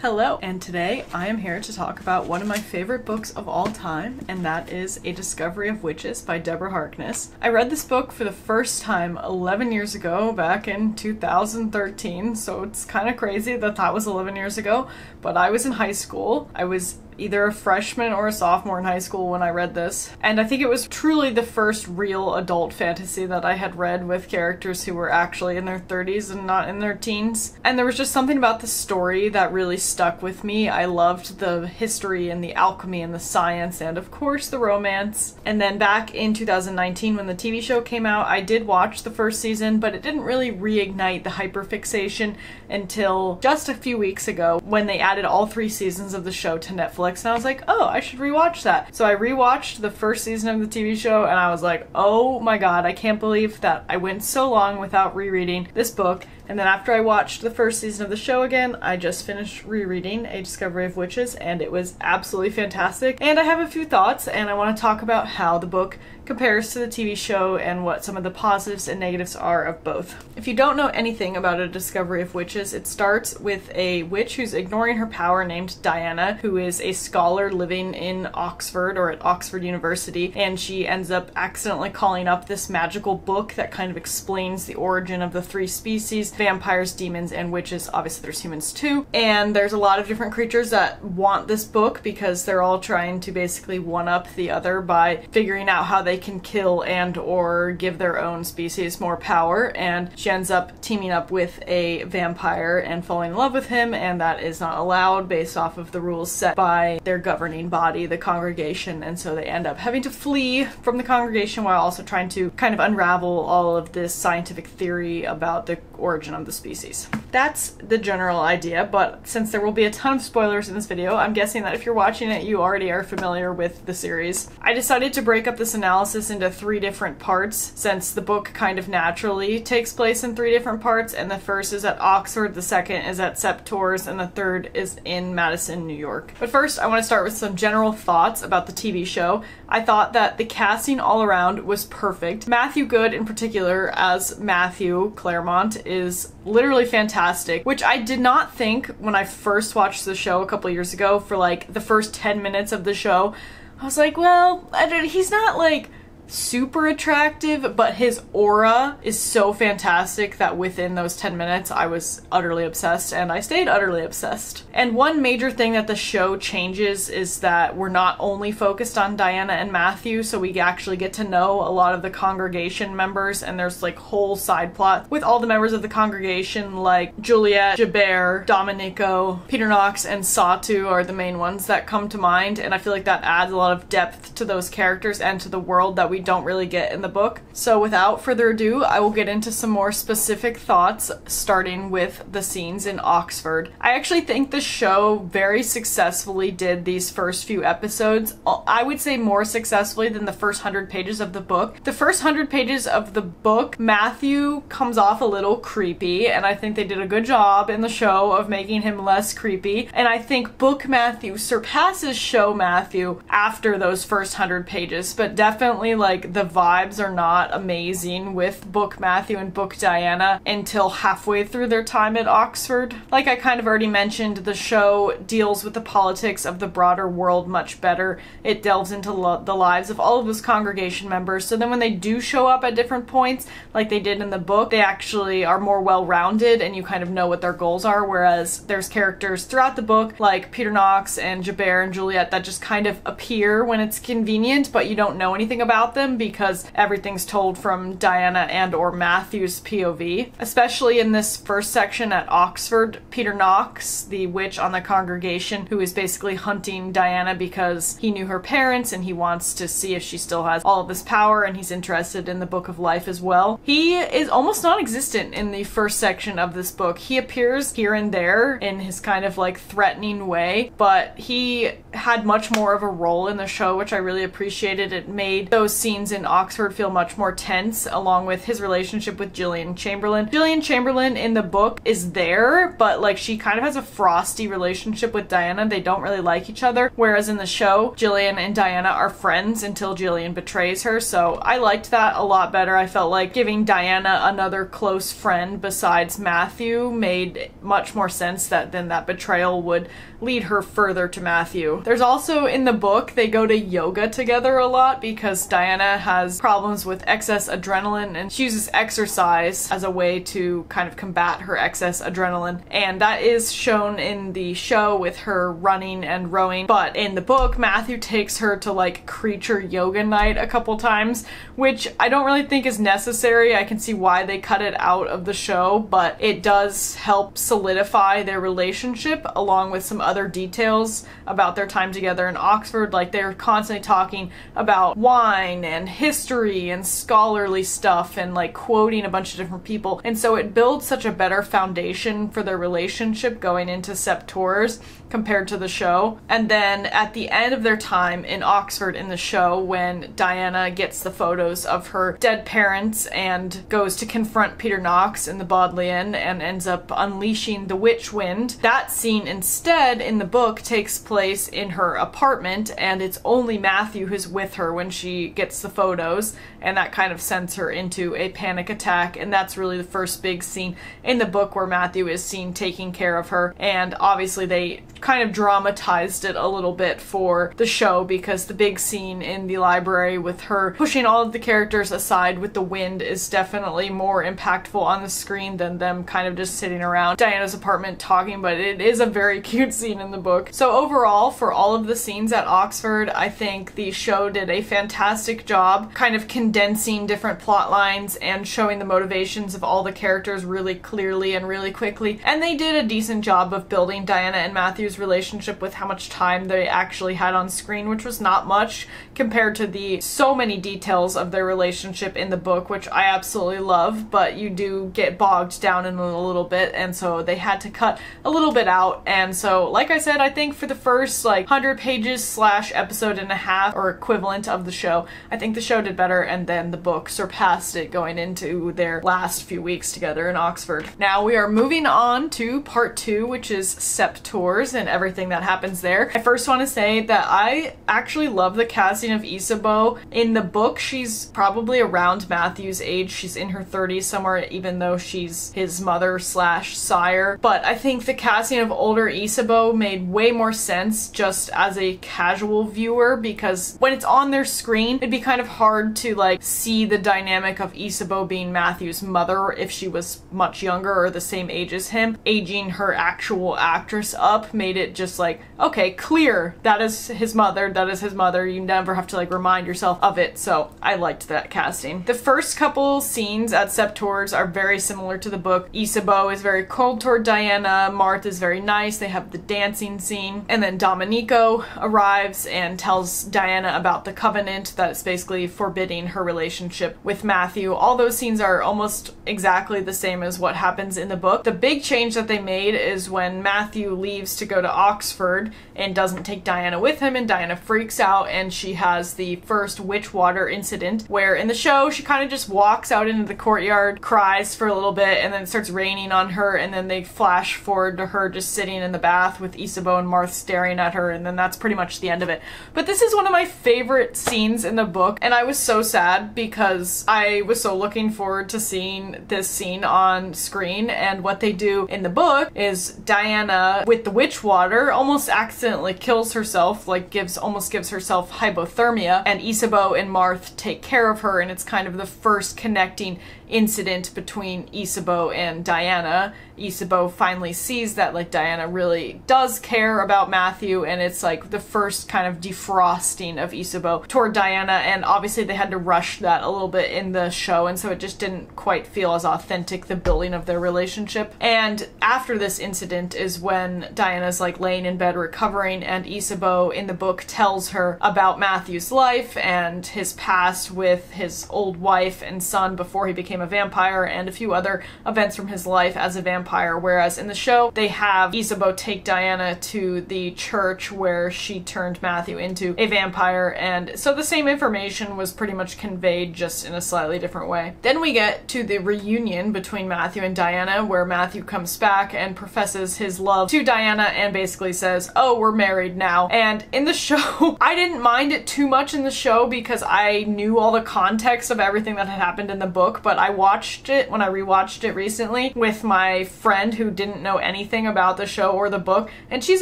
Hello, and today I am here to talk about one of my favorite books of all time, and that is A Discovery of Witches by Deborah Harkness. I read this book for the first time 11 years ago, back in 2013, so it's kind of crazy that that was 11 years ago, but I was in high school. I was either a freshman or a sophomore in high school when I read this. And I think it was truly the first real adult fantasy that I had read with characters who were actually in their 30s and not in their teens. And there was just something about the story that really stuck with me. I loved the history and the alchemy and the science and of course the romance. And then back in 2019 when the TV show came out, I did watch the first season, but it didn't really reignite the hyperfixation until just a few weeks ago when they added all 3 seasons of the show to Netflix. And I was like, oh, I should rewatch that. So I rewatched the first season of the TV show and I was like, oh my god, I can't believe that I went so long without rereading this book. And then after I watched the first season of the show again, I just finished rereading A Discovery of Witches and it was absolutely fantastic. And I have a few thoughts and I want to talk about how the book compares to the TV show and what some of the positives and negatives are of both. If you don't know anything about A Discovery of Witches, it starts with a witch who's ignoring her power named Diana, who is a scholar living in Oxford or at Oxford University, and she ends up accidentally calling up this magical book that kind of explains the origin of the 3 species: vampires, demons, and witches. Obviously there's humans too, and there's a lot of different creatures that want this book because they're all trying to basically one-up the other by figuring out how they can kill and or give their own species more power. And she ends up teaming up with a vampire and falling in love with him, and that is not allowed based off of the rules set by their governing body, the congregation, and so they end up having to flee from the congregation while also trying to kind of unravel all of this scientific theory about the origin of the species. That's the general idea, but since there will be a ton of spoilers in this video, I'm guessing that if you're watching it you already are familiar with the series. I decided to break up this analysis into 3 different parts since the book kind of naturally takes place in 3 different parts, and the first is at Oxford, the second is at Sepur's, and the third is in Madison, New York. But first I want to start with some general thoughts about the TV show. I thought that the casting all around was perfect. Matthew Good in particular as Matthew Claremont is literally fantastic, which I did not think when I first watched the show a couple years ago. For like the first 10 minutes of the show I was like, well, he's not like super attractive, but his aura is so fantastic that within those 10 minutes I was utterly obsessed, and I stayed utterly obsessed. And one major thing that the show changes is that we're not only focused on Diana and Matthew, so we actually get to know a lot of the congregation members, and there's like whole side plots with all the members of the congregation, like Juliet, Gebert, Domenico, Peter Knox, and Satu are the main ones that come to mind, and I feel like that adds a lot of depth to those characters and to the world that we don't really get in the book. So without further ado, I will get into some more specific thoughts, starting with the scenes in Oxford. I actually think the show very successfully did these first few episodes. I would say more successfully than the first 100 pages of the book. The first 100 pages of the book, Matthew comes off a little creepy, and I think they did a good job in the show of making him less creepy. And I think book Matthew surpasses show Matthew after those first 100 pages, but definitely like the vibes are not amazing with book Matthew and book Diana until halfway through their time at Oxford. Like I kind of already mentioned, the show deals with the politics of the broader world much better. It delves into the lives of all of those congregation members, so then when they do show up at different points like they did in the book, they actually are more well-rounded and you kind of know what their goals are, whereas there's characters throughout the book like Peter Knox and Gebert and Juliet that just kind of appear when it's convenient, but you don't know anything about them because everything's told from Diana and or Matthew's POV. Especially in this first section at Oxford, Peter Knox, the witch on the congregation who is basically hunting Diana because he knew her parents and he wants to see if she still has all of this power, and he's interested in the Book of Life as well. He is almost non-existent in the first section of this book. He appears here and there in his kind of like threatening way, but he had much more of a role in the show, which I really appreciated. It made those scenes in Oxford feel much more tense, along with his relationship with Gillian Chamberlain. Gillian Chamberlain in the book is there, but like she kind of has a frosty relationship with Diana. They don't really like each other, whereas in the show, Gillian and Diana are friends until Gillian betrays her, so I liked that a lot better. I felt like giving Diana another close friend besides Matthew made much more sense than that betrayal would lead her further to Matthew. There's also, in the book, they go to yoga together a lot because Diana has problems with excess adrenaline and she uses exercise as a way to kind of combat her excess adrenaline, and that is shown in the show with her running and rowing. But in the book, Matthew takes her to like creature yoga night a couple times, which I don't really think is necessary. I can see why they cut it out of the show, but it does help solidify their relationship along with some other details about their time together in Oxford. Like they're constantly talking about wine and history and scholarly stuff and like quoting a bunch of different people, and so it builds such a better foundation for their relationship going into Septurs compared to the show. And then at the end of their time in Oxford in the show, when Diana gets the photos of her dead parents and goes to confront Peter Knox in the Bodleian and ends up unleashing the witch wind, that scene instead in the book takes place in her apartment, and it's only Matthew who's with her when she gets the photos, and that kind of sends her into a panic attack. And that's really the first big scene in the book where Matthew is seen taking care of her. And obviously they kind of dramatized it a little bit for the show because the big scene in the library with her pushing all of the characters aside with the wind is definitely more impactful on the screen than them kind of just sitting around Diana's apartment talking, but it is a very cute scene in the book. So overall, for all of the scenes at Oxford, I think the show did a fantastic job kind of condensing different plot lines and showing the motivations of all the characters really clearly and really quickly. And they did a decent job of building Diana and Matthew's relationship with how much time they actually had on screen, which was not much compared to the so many details of their relationship in the book, which I absolutely love, but you do get bogged down in a little bit, and so they had to cut a little bit out. And so, like I said, I think for the first like 100 pages slash episode and a half or equivalent of the show, I think the show did better, and then the book surpassed it going into their last few weeks together in Oxford. Now we are moving on to part 2, which is Septurs and everything that happens there. I first want to say that I actually love the casting of Isabeau. In the book, she's probably around Matthew's age. She's in her 30s somewhere, even though she's his mother slash sire. But I think the casting of older Isabeau made way more sense just as a casual viewer, because when it's on their screen, it'd be kind of hard to like see the dynamic of Isabeau being Matthew's mother if she was much younger or the same age as him. Aging her actual actress up made it just like, okay, clear, that is his mother, that is his mother. You never have to like remind yourself of it, so I liked that casting. The first couple scenes at Septurs are very similar to the book. Isabeau is very cold toward Diana, Martha is very nice, they have the dancing scene, and then Domenico arrives and tells Diana about the covenant that's basically forbidding her relationship with Matthew. All those scenes are almost exactly the same as what happens in the book. The big change that they made is when Matthew leaves to go to Oxford and doesn't take Diana with him, and Diana freaks out and she has the first witch water incident, where in the show she kind of just walks out into the courtyard, cries for a little bit, and then it starts raining on her, and then they flash forward to her just sitting in the bath with Isabeau and Martha staring at her, and then that's pretty much the end of it. But this is one of my favorite scenes in the book, and I was so sad because I was so looking forward to seeing this scene on screen. And what they do in the book is Diana, with the witch water, almost accidentally kills herself, like almost gives herself hypothermia, and Isabeau and Martha take care of her, and it's kind of the first connecting incident between Isabeau and Diana. Isabeau finally sees that like Diana really does care about Matthew, and it's like the first kind of defrosting of Isabeau toward Diana, and obviously they had to rush that a little bit in the show, and so it just didn't quite feel as authentic, the building of their relationship. And after this incident is when Diana's like laying in bed recovering, and Isabeau in the book tells her about Matthew's life and his past with his old wife and son before he became became a vampire and a few other events from his life as a vampire, whereas in the show they have Isabeau take Diana to the church where she turned Matthew into a vampire, and so the same information was pretty much conveyed just in a slightly different way. Then we get to the reunion between Matthew and Diana, where Matthew comes back and professes his love to Diana and basically says, oh, we're married now. And in the show, I didn't mind it too much in the show because I knew all the context of everything that had happened in the book, but I watched it when I rewatched it recently with my friend who didn't know anything about the show or the book, and she's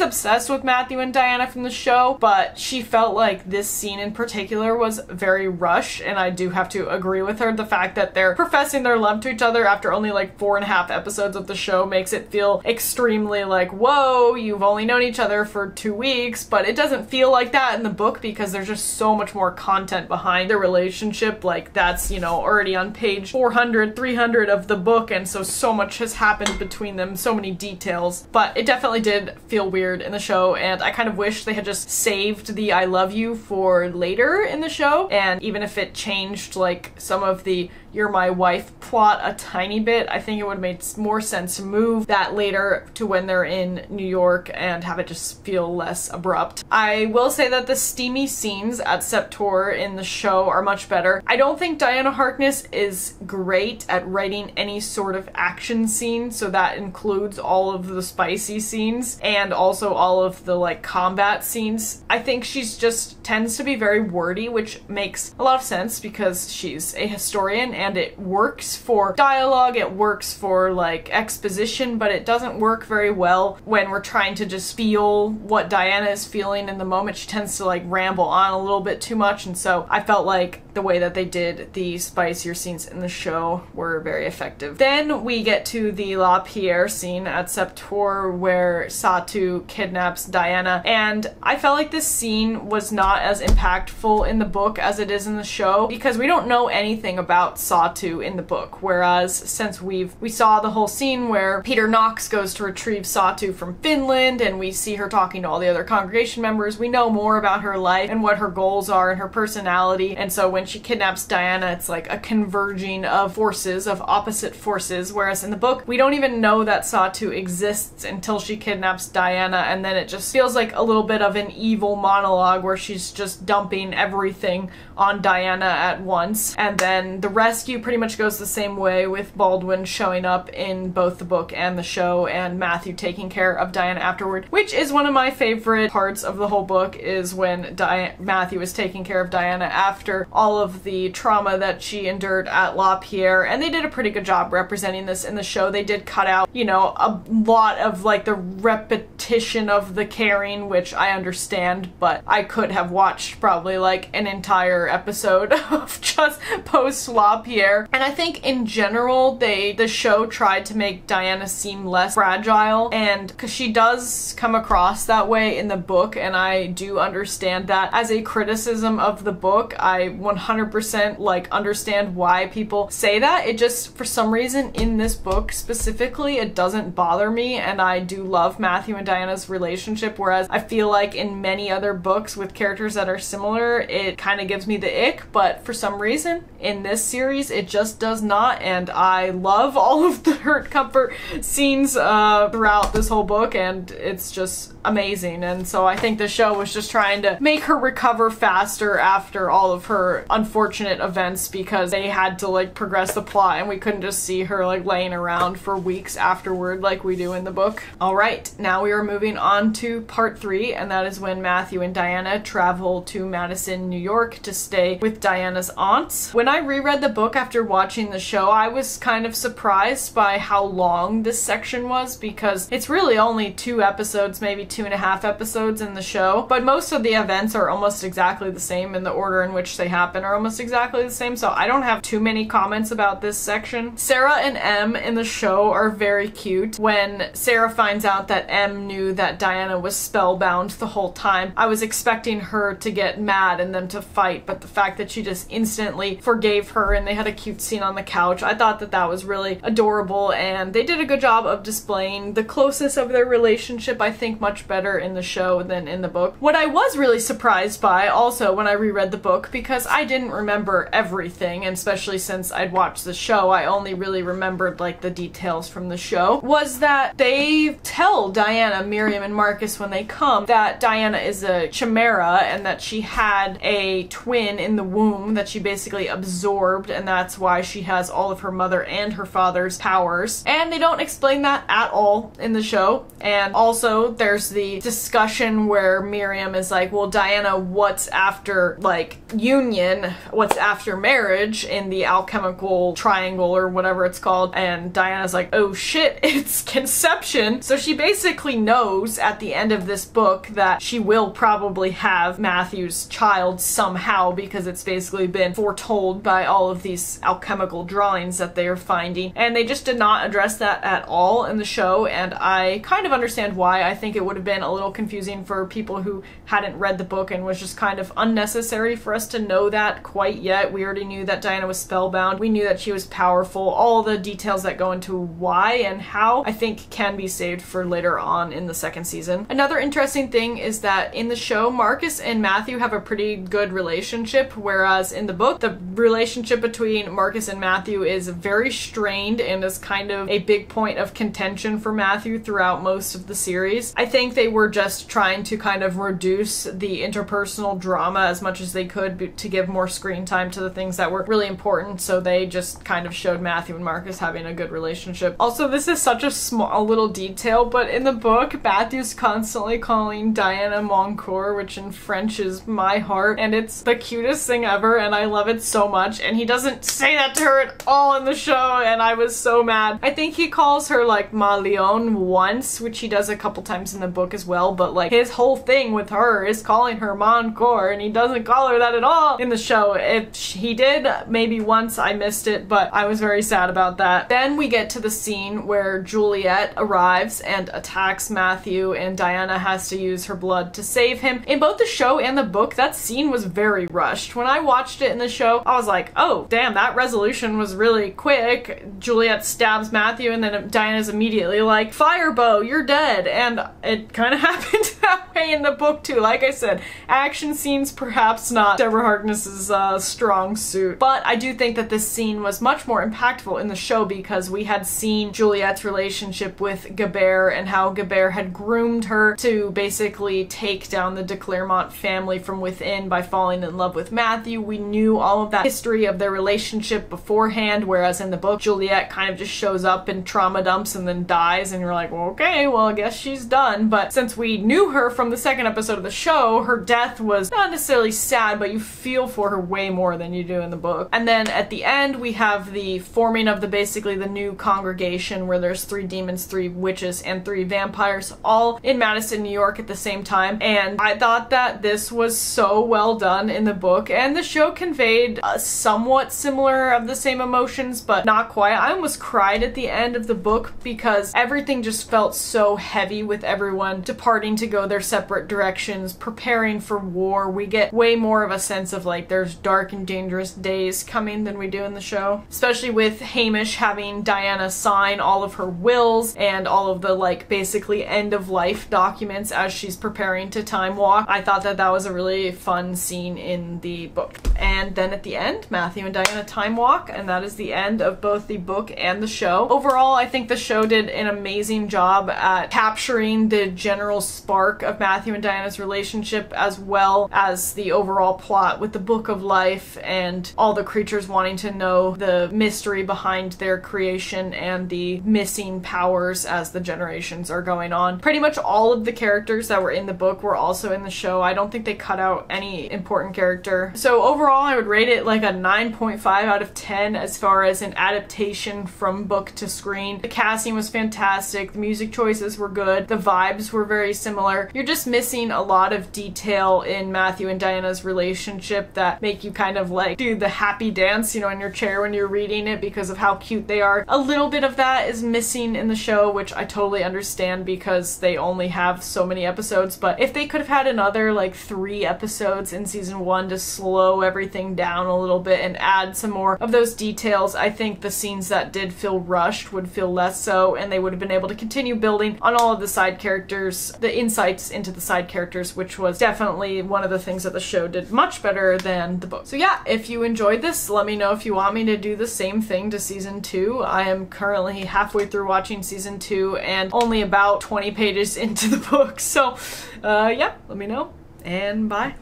obsessed with Matthew and Diana from the show, but she felt like this scene in particular was very rushed, and I do have to agree with her. The fact that they're professing their love to each other after only like 4.5 episodes of the show makes it feel extremely like, whoa, you've only known each other for 2 weeks, but it doesn't feel like that in the book because there's just so much more content behind the relationship. Like that's, you know, already on page 400, 300 of the book, and so much has happened between them, so many details. But it definitely did feel weird in the show, and I kind of wish they had just saved the I love you for later in the show, and even if it changed like some of the you're my wife plot a tiny bit, I think it would have made more sense to move that later to when they're in New York and have it just feel less abrupt. I will say that the steamy scenes at Sepur in the show are much better. I don't think Diana Harkness is great at writing any sort of action scene, so that includes all of the spicy scenes and also all of the like combat scenes. I think she's just tends to be very wordy, which makes a lot of sense because she's a historian and it works for dialogue, it works for like exposition, but it doesn't work very well when we're trying to just feel what Diana is feeling in the moment. She tends to like ramble on a little bit too much, and so I felt like the way that they did the spicier scenes in the show were very effective. Then we get to the La Pierre scene at Sepur where Satu kidnaps Diana, and I felt like this scene was not as impactful in the book as it is in the show because we don't know anything about Satu in the book, whereas since we saw the whole scene where Peter Knox goes to retrieve Satu from Finland and we see her talking to all the other congregation members, we know more about her life and what her goals are and her personality, and so when she kidnaps Diana, it's like a converging of forces, of opposite forces, whereas in the book, we don't even know that Satu exists until she kidnaps Diana, and then it just feels like a little bit of an evil monologue where she's just dumping everything on Diana at once. And then the rescue pretty much goes the same way, with Baldwin showing up in both the book and the show, and Matthew taking care of Diana afterward, which is one of my favorite parts of the whole book, is when Matthew is taking care of Diana after all of the trauma that she endured at La Pierre, and they did a pretty good job representing this in the show. They did cut out, you know, a lot of like the repetition of the caring, which I understand, but I could have watched probably like an entire episode of just post La Pierre. And I think in general the show tried to make Diana seem less fragile, and because she does come across that way in the book, and I do understand that as a criticism of the book. I 100% like understand why people say that. It just, for some reason in this book specifically, it doesn't bother me, and I do love Matthew and Diana's relationship, whereas I feel like in many other books with characters that are similar, it kind of gives me the ick, but for some reason in this series it just does not, and I love all of the hurt comfort scenes throughout this whole book, and it's just amazing. And so I think the show was just trying to make her recover faster after all of her unfortunate events, because they had to like progress the plot and we couldn't just see her like laying around for weeks afterward like we do in the book. Alright, now we are moving on to part 3, and that is when Matthew and Diana travel to Madison, New York to stay with Diana's aunts. When I reread the book after watching the show, I was kind of surprised by how long this section was, because it's really only 2 episodes, maybe 2.5 episodes in the show, but most of the events are almost exactly the same, and the order in which they happen are almost exactly the same, so I don't have too many comments about this section. Sarah and Em in the show are very cute. When Sarah finds out that Em knew that Diana was spellbound the whole time, I was expecting her to get mad and them to fight, but the fact that she just instantly forgave her and they had a cute scene on the couch, I thought that that was really adorable, and they did a good job of displaying the closeness of their relationship, I think much better in the show than in the book. What I was really surprised by also when I reread the book, because I didn't remember everything, and especially since I I'd watched the show, I only really remembered like the details from the show, was that they tell Diana, Miriam, and Marcus when they come that Diana is a chimera and that she had a twin in the womb that she basically absorbed, and that's why she has all of her mother and her father's powers. And they don't explain that at all in the show. And also there's the discussion where Miriam is like, well, Diana, what's after like union, what's after marriage in the alchemical triangle or whatever it's called? And Diana's like, oh shit, it's conception. So she basically knows at the end of this book that she will probably have Matthew's child somehow, because it's basically been foretold by all of these alchemical drawings that they are finding. And they just did not address that at all in the show, and I kind of understand why. I think it would have been a little confusing for people who hadn't read the book, and was just kind of unnecessary for us to know that quite yet. We already knew that Diana was spellbound. We knew that she was powerful. All the details that go into why and how, I think, can be saved for later on in the second season. Another interesting thing is that in the show, Marcus and Matthew have a pretty good relationship, whereas in the book, the relationship between Marcus and Matthew is very strained and is kind of a big point of contention for Matthew throughout most of the series. I think they were just trying to kind of reduce the interpersonal drama as much as they could to give more screen time to the things that were really important, so they just kind of showed Matthew and Marcus having a good relationship. Also, this is such a little detail, but in the book, Matthew's constantly calling Diana mon coeur, which in French is my heart, and it's the cutest thing ever, and I love it so much, and he doesn't say that to her at all in the show, and I was so mad. I think he calls her like ma lion once, which he does a couple times in the book as well, but like his whole thing with her is calling her mon coeur, and he doesn't call her that at all in the show. He did maybe once, I missed it, but I was very sad about that. Then we get to the scene where Juliet arrives and attacks Matthew, and Diana has to use her blood to save him. In both the show and the book, that scene was very rushed. When I watched it in the show, I was like, oh damn, that resolution was really quick. Juliet stabs Matthew, and then Diana's immediately like, firebow, you're dead. And it kind of happened that way in the book too. Like I said, action scenes perhaps not Deborah Harkness's strong suit, but I do think that this scene was much more impactful in the show because we had seen Juliet's relationship with Gebert and how Gebert had groomed her to basically take down the de Clermont family from within by falling in love with Matthew. We knew all of that history of their relationship beforehand, whereas in the book, Juliet kind of just shows up and trauma dumps and then dies, and you're like, well, okay, well, I guess she's done. But since we knew her from the second episode of the show, her death was not necessarily sad, but you feel for her way more than you do in the book. And then at the end, we have the forming of basically the new congregation where there's 3 demons, 3 witches, and 3 vampires, all in Madison, New York at the same time. And I thought that this was so well done in the book, and the show conveyed somewhat similar of the same emotions, but not quite. I almost cried at the end of the book because everything just felt so heavy with everyone departing to go their separate directions, preparing for war. We get way more of a sense of like there's dark and dangerous days coming than we do in the show, especially with Hamish having Diana sign all of her wills and all of the like basically end of life documents as she's preparing to time walk. I thought that that was a really fun scene in the book. And then at the end, Matthew and Diana time walk, and that is the end of both the book and the show. Overall, I think the show did an amazing job at capturing the general spark of Matthew and Diana's relationship, as well as the overall plot with the Book of Life and all the creatures wanting to know the mystery behind their creation and the missing powers as the generations are going on. Pretty much all of the characters that were in the book were also in the show. I don't think they cut out any important character. So overall, I would rate it like a 9.5 out of 10 as far as an adaptation from book to screen. The casting was fantastic, the music choices were good, the vibes were very similar. You're just missing a lot of detail in Matthew and Diana's relationship that make you kind of like do the happy dance, you know, in your chair when you're reading it because of how cute they are. A little bit of that is missing in the show, which I totally understand because they only have so many episodes, but if they could have had another like 3 episodes in season 1 to slow everything down a little bit and add some more of those details, I think the scenes that did feel rushed would feel less so, and they would have been able to continue building on all of the side characters, the insights into into the side characters, which was definitely one of the things that the show did much better than the book. So yeah, if you enjoyed this, let me know if you want me to do the same thing to season 2. I am currently halfway through watching season 2 and only about 20 pages into the book. So yeah, let me know, and bye.